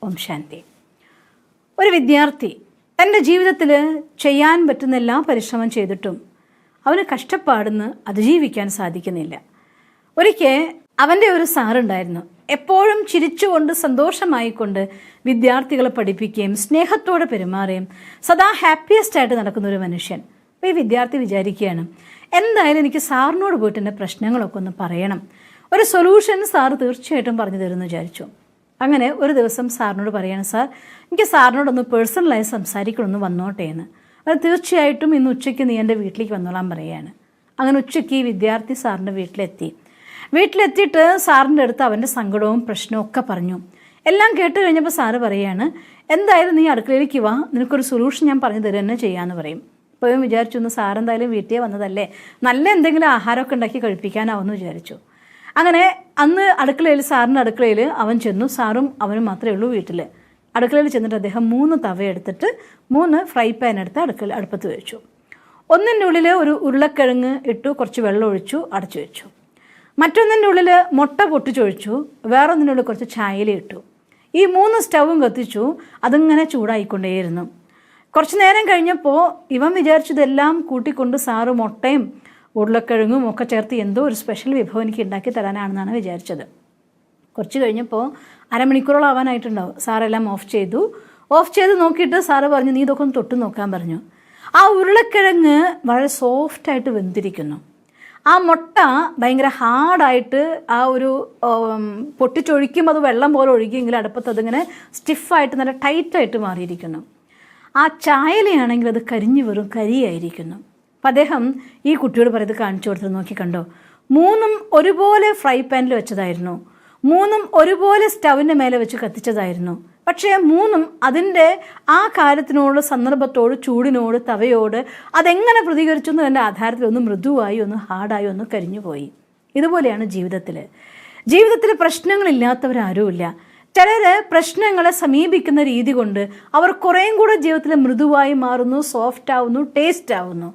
ഓം ശാന്തി. ഒരു വിദ്യാർത്ഥി തൻ്റെ ജീവിതത്തിൽ ചെയ്യാൻ പറ്റുന്ന എല്ലാ പരിശ്രമം ചെയ്തിട്ടും അവന് കഷ്ടപ്പാടുന്ന് അതിജീവിക്കാൻ സാധിക്കുന്നില്ല. ഒരിക്കൽ അവൻ്റെ ഒരു സാറുണ്ടായിരുന്നു. എപ്പോഴും ചിരിച്ചുകൊണ്ട് സന്തോഷമായിക്കൊണ്ട് വിദ്യാർത്ഥികളെ പഠിപ്പിക്കുകയും സ്നേഹത്തോടെ പെരുമാറുകയും സദാ ഹാപ്പിയസ്റ്റ് ആയിട്ട് നടക്കുന്ന ഒരു മനുഷ്യൻ. അപ്പോൾ ഈ വിദ്യാർത്ഥി വിചാരിക്കുകയാണ്, എന്തായാലും എനിക്ക് സാറിനോട് പോയിട്ട് എൻ്റെ പ്രശ്നങ്ങളൊക്കെ ഒന്ന് പറയണം, ഒരു സൊല്യൂഷൻ സാറ് തീർച്ചയായിട്ടും പറഞ്ഞു തരുമെന്ന് വിചാരിച്ചു. അങ്ങനെ ഒരു ദിവസം സാറിനോട് പറയാണ്, സാർ എനിക്ക് സാറിനോടൊന്ന് പേഴ്സണലായി സംസാരിക്കണമെന്ന് വന്നോട്ടെ എന്ന്. അത് തീർച്ചയായിട്ടും ഇന്ന് ഉച്ചയ്ക്ക് നീ എൻ്റെ വീട്ടിലേക്ക് വന്നോളാൻ പറയുകയാണ്. അങ്ങനെ ഉച്ചയ്ക്ക് ഈ വിദ്യാർത്ഥി സാറിൻ്റെ വീട്ടിലെത്തിയിട്ട് സാറിൻ്റെ അടുത്ത് അവൻ്റെ സങ്കടവും പ്രശ്നവും ഒക്കെ പറഞ്ഞു. എല്ലാം കേട്ട് കഴിഞ്ഞപ്പോൾ സാറ് പറയുകയാണ്, എന്തായാലും നീ അടുക്കളയിലേക്ക് വാ, നിനക്കൊരു സൊല്യൂഷൻ ഞാൻ പറഞ്ഞു തരുക തന്നെ ചെയ്യാമെന്ന് പറയും. അപ്പോൾ ഞാൻ വിചാരിച്ചു, ഒന്ന് സാറെന്തായാലും വീട്ടിൽ വന്നതല്ലേ, നല്ല എന്തെങ്കിലും ആഹാരമൊക്കെ ഉണ്ടാക്കി കഴിപ്പിക്കാനാവുമെന്ന് വിചാരിച്ചു. അങ്ങനെ അന്ന് സാറിൻ്റെ അടുക്കളയിൽ അവൻ ചെന്നു. സാറും അവനും മാത്രമേ ഉള്ളൂ വീട്ടിൽ. അടുക്കളയിൽ ചെന്നിട്ട് അദ്ദേഹം 3 തവ എടുത്തിട്ട് 3 ഫ്രൈ പാൻ എടുത്ത് അടുപ്പത്ത് വെച്ചു. ഒന്നിൻ്റെ ഉള്ളിൽ ഒരു ഉരുളക്കിഴങ്ങ് ഇട്ടു, കുറച്ച് വെള്ളം ഒഴിച്ചു, അടച്ചു വെച്ചു. മറ്റൊന്നിൻ്റെ ഉള്ളിൽ മുട്ട പൊട്ടിച്ചൊഴിച്ചു, വേറൊന്നിനുള്ളിൽ കുറച്ച് ചായയില ഇട്ടു. ഈ 3 സ്റ്റൗവും കത്തിച്ചു. അതിങ്ങനെ ചൂടായിക്കൊണ്ടേയിരുന്നു. കുറച്ച് നേരം കഴിഞ്ഞപ്പോൾ ഇവൻ വിചാരിച്ചതെല്ലാം കൂട്ടിക്കൊണ്ട് സാറ് മുട്ടയും ഉരുളക്കിഴങ്ങും ഒക്കെ ചേർത്ത് എന്തോ ഒരു സ്പെഷ്യൽ വിഭവം എനിക്ക് ഉണ്ടാക്കി തരാനാണെന്നാണ് വിചാരിച്ചത്. കുറച്ച് കഴിഞ്ഞപ്പോൾ അരമണിക്കൂറോളം ആവാനായിട്ടുണ്ടാവും. സാറെല്ലാം ഓഫ് ചെയ്ത് നോക്കിയിട്ട് സാറ് പറഞ്ഞു, നീ ഇതൊക്കെ ഒന്ന് തൊട്ട് നോക്കാൻ പറഞ്ഞു. ആ ഉരുളക്കിഴങ്ങ് വളരെ സോഫ്റ്റായിട്ട് വെന്തിരിക്കുന്നു. ആ മുട്ട ഭയങ്കര ഹാർഡായിട്ട് ആ ഒരു പൊട്ടിച്ചൊഴിക്കും, അത് വെള്ളം പോലെ ഒഴുകിയെങ്കിൽ അടുപ്പത്ത് അതിങ്ങനെ സ്റ്റിഫായിട്ട് നല്ല ടൈറ്റായിട്ട് മാറിയിരിക്കുന്നു. ആ ചായലയാണെങ്കിൽ അത് വെറും കരിയായിരിക്കുന്നു. അപ്പം അദ്ദേഹം ഈ കുട്ടിയോട് പറയുന്നത് കാണിച്ചു കൊടുത്തത് നോക്കി കണ്ടോ, 3 ഒരുപോലെ ഫ്രൈ പാനിൽ വെച്ചതായിരുന്നു, 3 ഒരുപോലെ സ്റ്റൗവിൻ്റെ മേലെ വെച്ച് കത്തിച്ചതായിരുന്നു. പക്ഷേ 3 അതിൻ്റെ ആ കാര്യത്തിനോട്, സന്ദർഭത്തോട്, ചൂടിനോട്, തവയോട് അതെങ്ങനെ പ്രതികരിച്ചു എന്നതിൻ്റെ ആധാരത്തിൽ ഒന്ന് മൃദുവായി, ഒന്ന് ഹാർഡായി, ഒന്ന് കരിഞ്ഞുപോയി. ഇതുപോലെയാണ് ജീവിതത്തിൽ പ്രശ്നങ്ങളില്ലാത്തവരാരുമില്ല. ചിലർ പ്രശ്നങ്ങളെ സമീപിക്കുന്ന രീതി കൊണ്ട് അവർ കുറേയും കൂടെ ജീവിതത്തിൽ മൃദുവായി മാറുന്നു, സോഫ്റ്റ് ആവുന്നു, ടേസ്റ്റ് ആവുന്നു.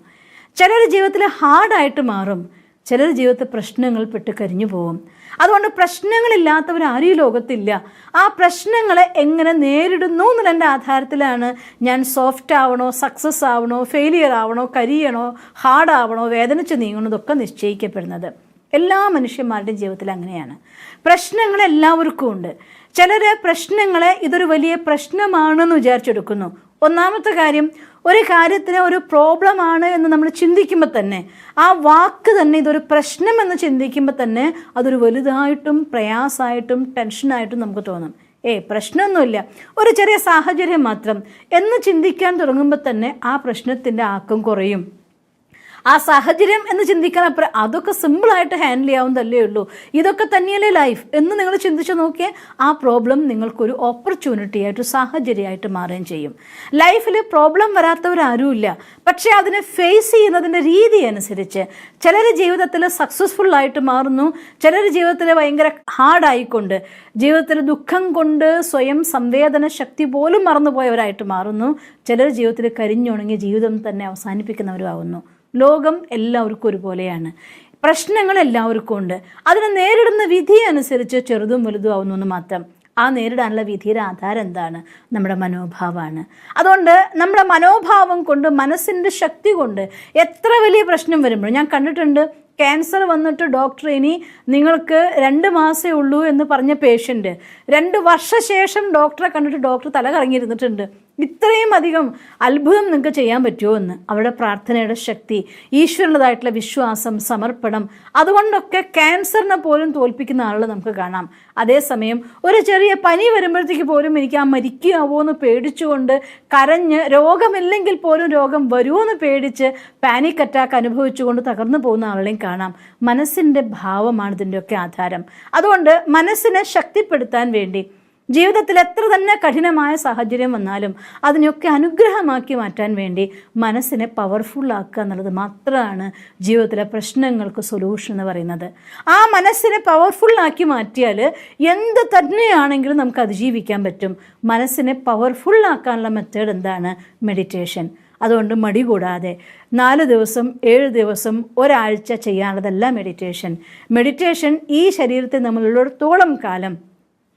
ചിലർ ജീവിതത്തിൽ ഹാർഡായിട്ട് മാറും, ചിലർ ജീവിതത്തിൽ പ്രശ്നങ്ങൾ പെട്ട് കരിഞ്ഞു പോകും. അതുകൊണ്ട് പ്രശ്നങ്ങളില്ലാത്തവരാരും ഈ ലോകത്തില്ല. ആ പ്രശ്നങ്ങളെ എങ്ങനെ നേരിടുന്നു എന്നുള്ളതിൻ്റെ ആധാരത്തിലാണ് ഞാൻ സോഫ്റ്റ് ആവണോ, സക്സസ് ആവണോ, ഫെയിലിയർ ആവണോ, കരിയണോ, ഹാർഡാവണോ, വേദനിച്ച് നീങ്ങണോ, ഇതൊക്കെ നിശ്ചയിക്കപ്പെടുന്നത്. എല്ലാ മനുഷ്യന്മാരുടെയും ജീവിതത്തിൽ അങ്ങനെയാണ്. പ്രശ്നങ്ങൾ എല്ലാവർക്കും ഉണ്ട്. ചിലർ പ്രശ്നങ്ങളെ ഇതൊരു വലിയ പ്രശ്നമാണെന്ന് വിചാരിച്ചെടുക്കുന്നു. ഒന്നാമത്തെ കാര്യം, ഒരു കാര്യത്തിന് ഒരു പ്രോബ്ലമാണ് എന്ന് നമ്മൾ ചിന്തിക്കുമ്പോൾ തന്നെ, ആ വാക്ക് തന്നെ ഇതൊരു പ്രശ്നമെന്ന് ചിന്തിക്കുമ്പോൾ തന്നെ അതൊരു വലുതായിട്ടും പ്രയാസമായിട്ടും ടെൻഷനായിട്ടും നമുക്ക് തോന്നും. പ്രശ്നമൊന്നുമില്ല, ഒരു ചെറിയ സാഹചര്യം മാത്രം എന്ന് ചിന്തിക്കാൻ തുടങ്ങുമ്പോൾ തന്നെ ആ പ്രശ്നത്തിൻ്റെ ആക്കം കുറയും. ആ സാഹചര്യം എന്ന് ചിന്തിക്കാൻ അതൊക്കെ സിമ്പിളായിട്ട് ഹാൻഡിൽ ചെയ്യാവുന്നതല്ലേ ഉള്ളൂ, ഇതൊക്കെ തന്നെയല്ലേ ലൈഫ് എന്ന് നിങ്ങൾ ചിന്തിച്ച് നോക്കിയാൽ ആ പ്രോബ്ലം നിങ്ങൾക്കൊരു ഓപ്പർച്യൂണിറ്റി ആയിട്ട്, സാഹചര്യമായിട്ട് മാറുകയും ചെയ്യും. ലൈഫിൽ പ്രോബ്ലം വരാത്തവരാരുമില്ല. പക്ഷേ അതിനെ ഫേസ് ചെയ്യുന്നതിൻ്റെ രീതി അനുസരിച്ച് ചിലർ ജീവിതത്തിൽ സക്സസ്ഫുള്ളായിട്ട് മാറുന്നു, ചിലർ ജീവിതത്തിൽ ഭയങ്കര ഹാർഡായിക്കൊണ്ട്, ജീവിതത്തിൽ ദുഃഖം കൊണ്ട് സ്വയം സംവേദന ശക്തി പോലും മറന്നുപോയവരായിട്ട് മാറുന്നു, ചിലർ ജീവിതത്തിൽ കരിഞ്ഞുണങ്ങിയ ജീവിതം തന്നെ അവസാനിപ്പിക്കുന്നവരുമാവുന്നു. ലോകം എല്ലാവർക്കും ഒരുപോലെയാണ്. പ്രശ്നങ്ങൾ എല്ലാവർക്കും ഉണ്ട്. അതിനെ നേരിടുന്ന വിധി അനുസരിച്ച് ചെറുതും വലുതും ആവുന്നു എന്ന് മാത്രം. ആ നേരിടാനുള്ള വിധിയുടെ ആധാരം എന്താണ്? നമ്മുടെ മനോഭാവമാണ്. അതുകൊണ്ട് നമ്മുടെ മനോഭാവം കൊണ്ട്, മനസ്സിൻ്റെ ശക്തി കൊണ്ട് എത്ര വലിയ പ്രശ്നം വരുമ്പോഴും ഞാൻ കണ്ടിട്ടുണ്ട്, ക്യാൻസർ വന്നിട്ട് ഡോക്ടർ ഇനി നിങ്ങൾക്ക് 2 മാസമേ ഉള്ളൂ എന്ന് പറഞ്ഞ പേഷ്യൻ്റ് 2 വർഷശേഷം ഡോക്ടറെ കണ്ടിട്ട് ഡോക്ടർ തല കറങ്ങിയിരുന്നിട്ടുണ്ട്. ഇത്രയും അധികം അത്ഭുതം നിങ്ങൾക്ക് ചെയ്യാൻ പറ്റുമോ എന്ന്. അവരുടെ പ്രാർത്ഥനയുടെ ശക്തി, ഈശ്വരനുള്ളതായിട്ടുള്ള വിശ്വാസം, സമർപ്പണം, അതുകൊണ്ടൊക്കെ ക്യാൻസറിനെ പോലും തോൽപ്പിക്കുന്ന ആളുകൾ നമുക്ക് കാണാം. അതേസമയം ഒരു ചെറിയ പനി വരുമ്പോഴത്തേക്ക് പോലും എനിക്ക് മരിക്കുകയാവോ എന്ന് പേടിച്ചുകൊണ്ട് കരഞ്ഞ്, രോഗമില്ലെങ്കിൽ പോലും രോഗം വരുമോ എന്ന് പേടിച്ച് പാനിക് അറ്റാക്ക് അനുഭവിച്ചുകൊണ്ട് തകർന്നു പോകുന്ന ആളുകളെയും കാണാം. മനസ്സിൻ്റെ ഭാവമാണ് ഇതിൻ്റെയൊക്കെ ആധാരം. അതുകൊണ്ട് മനസ്സിനെ ശക്തിപ്പെടുത്താൻ വേണ്ടി ജീവിതത്തിൽ എത്ര തന്നെ കഠിനമായ സാഹചര്യം വന്നാലും അതിനെയൊക്കെ അനുഗ്രഹമാക്കി മാറ്റാൻ വേണ്ടി മനസ്സിനെ പവർഫുള്ളാക്കുക എന്നുള്ളത് മാത്രമാണ് ജീവിതത്തിലെ പ്രശ്നങ്ങൾക്ക് സൊല്യൂഷൻ എന്ന് പറയുന്നത്. ആ മനസ്സിനെ പവർഫുള്ളാക്കി മാറ്റിയാൽ എന്ത് തന്നെയാണെങ്കിലും നമുക്ക് അതിജീവിക്കാൻ പറ്റും. മനസ്സിനെ പവർഫുള്ളാക്കാനുള്ള മെത്തേഡ് എന്താണ്? മെഡിറ്റേഷൻ. അതുകൊണ്ട് മടി കൂടാതെ 4 ദിവസം 7 ദിവസം ഒരാഴ്ച ചെയ്യാനുള്ളതല്ല മെഡിറ്റേഷൻ. ഈ ശരീരത്തെ നമ്മളുള്ളിടത്തോളം കാലം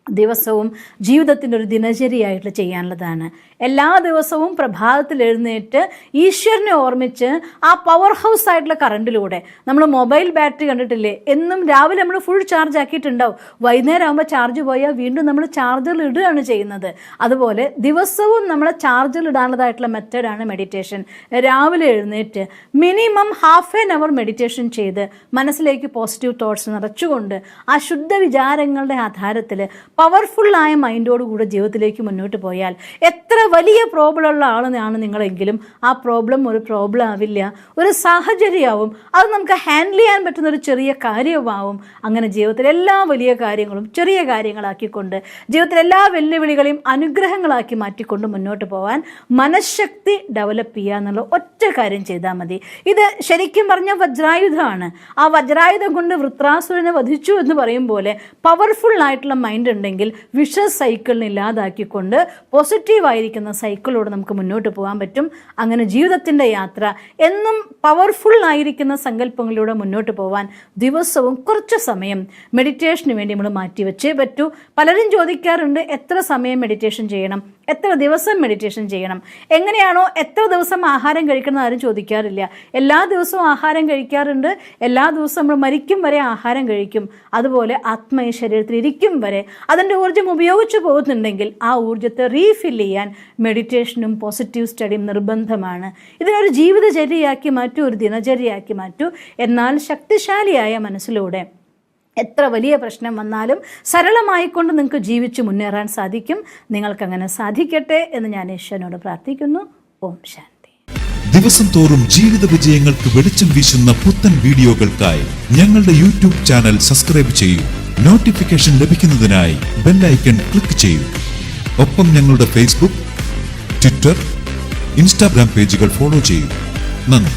ദിവസവും ജീവിതത്തിൻ്റെ ഒരു ദിനചര്യയായിട്ട് ചെയ്യാനുള്ളതാണ്. എല്ലാ ദിവസവും പ്രഭാതത്തിൽ എഴുന്നേറ്റ് ഈശ്വരനെ ഓർമ്മിച്ച് ആ പവർ ഹൗസ് ആയിട്ടുള്ള കറണ്ടിലൂടെ, നമ്മൾ മൊബൈൽ ബാറ്ററി കണ്ടിട്ടില്ലേ, എന്നും രാവിലെ നമ്മൾ ഫുൾ ചാർജ് ആക്കിയിട്ടുണ്ടാവും, വൈകുന്നേരം ആകുമ്പോൾ ചാർജ് പോയാൽ വീണ്ടും നമ്മൾ ചാർജറിൽ ഇടുകയാണ് ചെയ്യുന്നത്. അതുപോലെ ദിവസവും നമ്മളെ ചാർജറിൽ ഇടാനുള്ളതായിട്ടുള്ള മെത്തേഡാണ് മെഡിറ്റേഷൻ. രാവിലെ എഴുന്നേറ്റ് മിനിമം ½ മെഡിറ്റേഷൻ ചെയ്ത് മനസ്സിലേക്ക് പോസിറ്റീവ് തോട്ട്സ് നിറച്ചുകൊണ്ട് ആ ശുദ്ധ വിചാരങ്ങളുടെ ആധാരത്തിൽ പവർഫുള്ളായ മൈൻഡോടുകൂടെ ജീവിതത്തിലേക്ക് മുന്നോട്ട് പോയാൽ, എത്ര വലിയ പ്രോബ്ലം ഉള്ള ആളാണ് നിങ്ങളെങ്കിലും ആ പ്രോബ്ലം ഒരു പ്രോബ്ലം ആവില്ല, ഒരു സാഹചര്യമാവും. അത് നമുക്ക് ഹാൻഡിൽ ചെയ്യാൻ പറ്റുന്ന ഒരു ചെറിയ കാര്യമാവും. അങ്ങനെ ജീവിതത്തിലെ എല്ലാ വലിയ കാര്യങ്ങളും ചെറിയ കാര്യങ്ങളാക്കിക്കൊണ്ട്, ജീവിതത്തിലെ എല്ലാ വെല്ലുവിളികളെയും അനുഗ്രഹങ്ങളാക്കി മാറ്റിക്കൊണ്ട് മുന്നോട്ട് പോകാൻ മനഃശക്തി ഡെവലപ്പ് ചെയ്യുക എന്നുള്ള ഒറ്റ കാര്യം ചെയ്താൽ മതി. ഇത് ശരിക്കും പറഞ്ഞാൽ വജ്രായുധമാണ്. ആ വജ്രായുധം കൊണ്ട് വൃത്രാസുരനെ വധിച്ചു എന്ന് പറയും പോലെ പവർഫുൾ ആയിട്ടുള്ള മൈൻഡ് ഉണ്ടെങ്കിൽ വിഷ സൈക്കിളിനെ ഇല്ലാതാക്കിക്കൊണ്ട് പോസിറ്റീവായിരിക്കുന്ന സൈക്കിളിലൂടെ നമുക്ക് മുന്നോട്ട് പോകാൻ പറ്റും. അങ്ങനെ ജീവിതത്തിൻ്റെ യാത്ര എന്നും പവർഫുൾ ആയിരിക്കുന്ന സങ്കല്പങ്ങളിലൂടെ മുന്നോട്ട് പോകാൻ ദിവസവും കുറച്ച് സമയം മെഡിറ്റേഷന് വേണ്ടി നമ്മൾ മാറ്റിവെച്ചേ പറ്റൂ. പലരും ചോദിക്കാറുണ്ട്, എത്ര സമയം മെഡിറ്റേഷൻ ചെയ്യണം, എത്ര ദിവസം മെഡിറ്റേഷൻ ചെയ്യണം, എങ്ങനെയാണോ എത്ര ദിവസം ആഹാരം കഴിക്കണം ആരും ചോദിക്കാറില്ല. എല്ലാ ദിവസവും ആഹാരം കഴിക്കാറുണ്ട്, എല്ലാ ദിവസവും നമ്മൾ മരിക്കും വരെ ആഹാരം കഴിക്കും. അതുപോലെ ആത്മീയ ശരീരത്തിൽ ഇരിക്കും വരെ അതിൻ്റെ ഊർജ്ജം ഉപയോഗിച്ചു പോകുന്നുണ്ടെങ്കിൽ ആ ഊർജ്ജത്തെ റീഫിൽ ചെയ്യാൻ മെഡിറ്റേഷനും പോസിറ്റീവ് സ്റ്റഡിയും നിർബന്ധമാണ്. ഇതിനൊരു ജീവിതചര്യയാക്കി മാറ്റൂ, ഒരു ദിനചര്യയാക്കി മാറ്റൂ. എന്നാൽ ശക്തിശാലിയായ മനസ്സിലൂടെ എത്ര വലിയ പ്രശ്നം വന്നാലും സരളമായിക്കൊണ്ട് നിങ്ങൾക്ക് ജീവിച്ച് മുന്നേറാൻ സാധിക്കും. നിങ്ങൾക്കങ്ങനെ സാധിക്കട്ടെ എന്ന് ഞാൻ ഈശ്വരനോട് പ്രാർത്ഥിക്കുന്നു. ഓം ശാന്തി. ദിവസം തോറും ജീവിത വിജയങ്ങൾക്ക് വെളിച്ചം വീശുന്ന പുത്തൻ വീഡിയോകൾക്കായി ഞങ്ങളുടെ യൂട്യൂബ് ചാനൽ സബ്സ്ക്രൈബ് ചെയ്യൂ. നോട്ടിഫിക്കേഷൻ ലഭിക്കുന്നതിനായി ബെൽ ഐക്കൺ ക്ലിക്ക് ചെയ്യൂ. ഒപ്പം ഞങ്ങളുടെ ഫേസ്ബുക്ക്, ട്വിറ്റർ, ഇൻസ്റ്റാഗ്രാം പേജുകൾ ഫോളോ ചെയ്യൂ. നന്ദി.